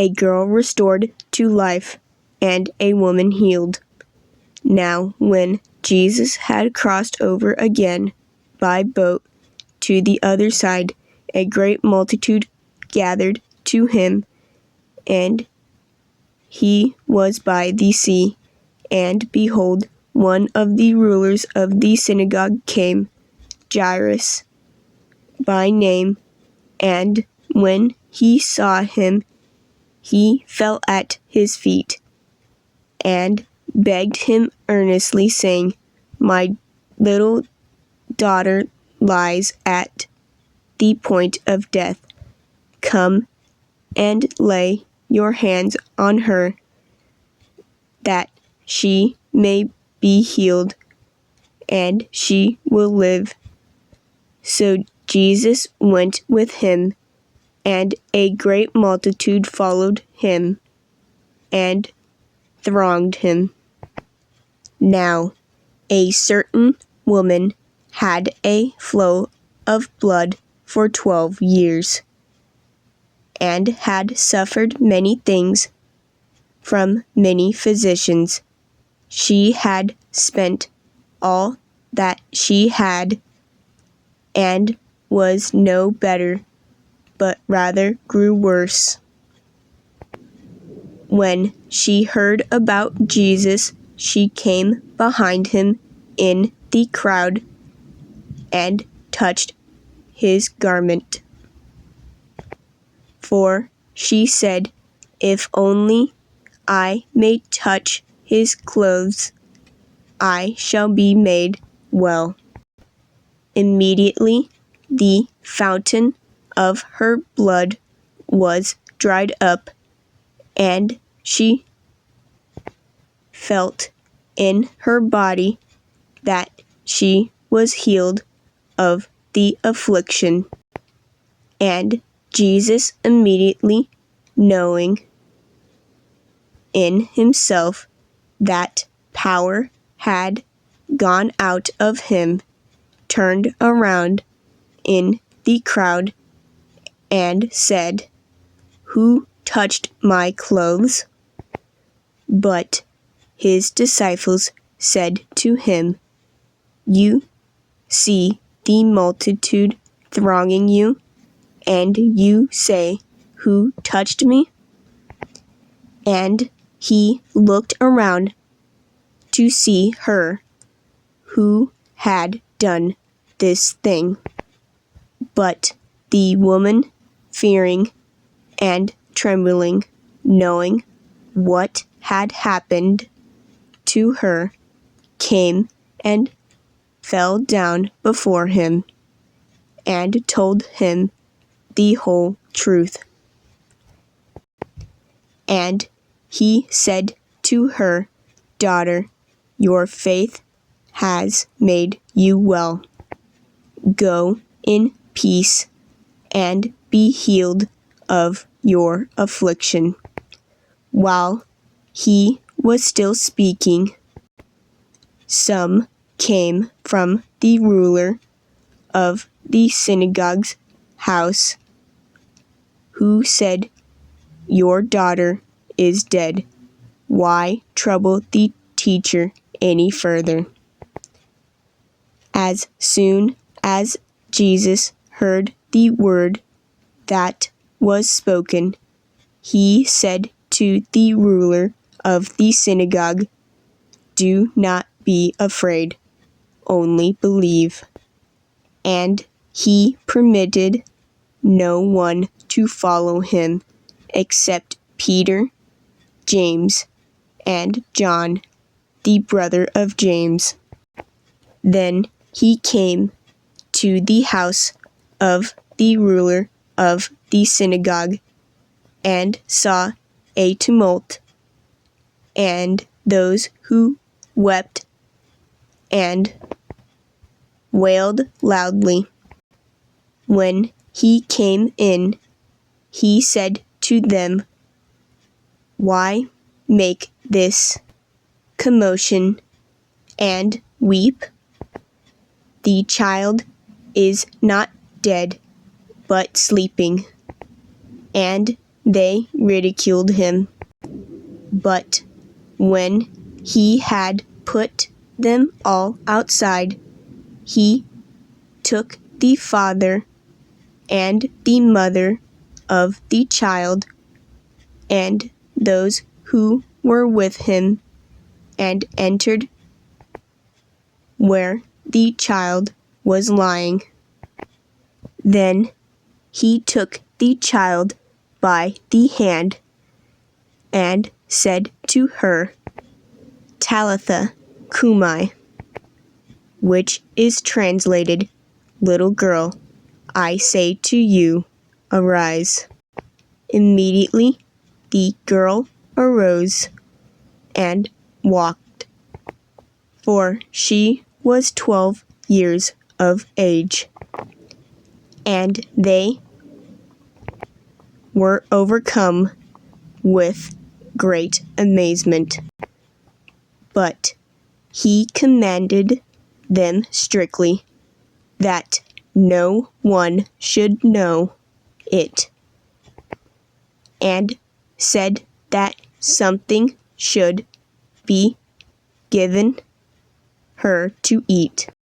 a girl restored to life, and a woman healed. Now, when Jesus had crossed over again by boat to the other side, a great multitude gathered to him, and he was by the sea. And behold, one of the rulers of the synagogue came, Jairus by name, and when he saw him, he fell at his feet and begged him earnestly, saying, My little daughter lies at the point of death. Come and lay your hands on her, that she may be healed, and she will live. So Jesus went with him, and a great multitude followed him and thronged him. Now, a certain woman had a flow of blood for 12 years, and had suffered many things from many physicians. She had spent all that she had, and was no better, but rather grew worse. When she heard about Jesus, she came behind him in the crowd and touched his garment. For she said, If only I may touch his clothes, I shall be made well. Immediately the fountain of her blood was dried up, and she felt in her body that she was healed of the affliction. And Jesus, immediately knowing in himself that power had gone out of him, turned around in the crowd and said, Who touched my clothes? But his disciples said to him, You see the multitude thronging you, and you say, Who touched me? And he looked around to see her who had done this thing. But the woman, fearing and trembling, knowing what had happened to her, came and fell down before him, and told him the whole truth. And he said to her, Daughter, your faith has made you well. Go in peace, and be healed of your affliction. While he was still speaking, some came from the ruler of the synagogue's house, who said, Your daughter is dead. Why trouble the teacher any further? As soon as Jesus heard the word that was spoken, he said to the ruler of the synagogue, Do not be afraid, only believe. And he permitted no one to follow him except Peter, James, and John, the brother of James. Then he came to the house of the ruler of the synagogue, and saw a tumult, and those who wept and wailed loudly. When he came in, he said to them, Why make this commotion and weep? The child is not dead, but sleeping. And they ridiculed him. But when he had put them all outside, he took the father and the mother of the child and those who were with him, and entered where the child was lying. Then he took the child by the hand and said to her, Talitha cumi, which is translated, Little girl, I say to you, arise. Immediately the girl arose and walked, for she was 12 years of age. And they were overcome with great amazement. But he commanded them strictly that no one should know it, and said that something should be given her to eat.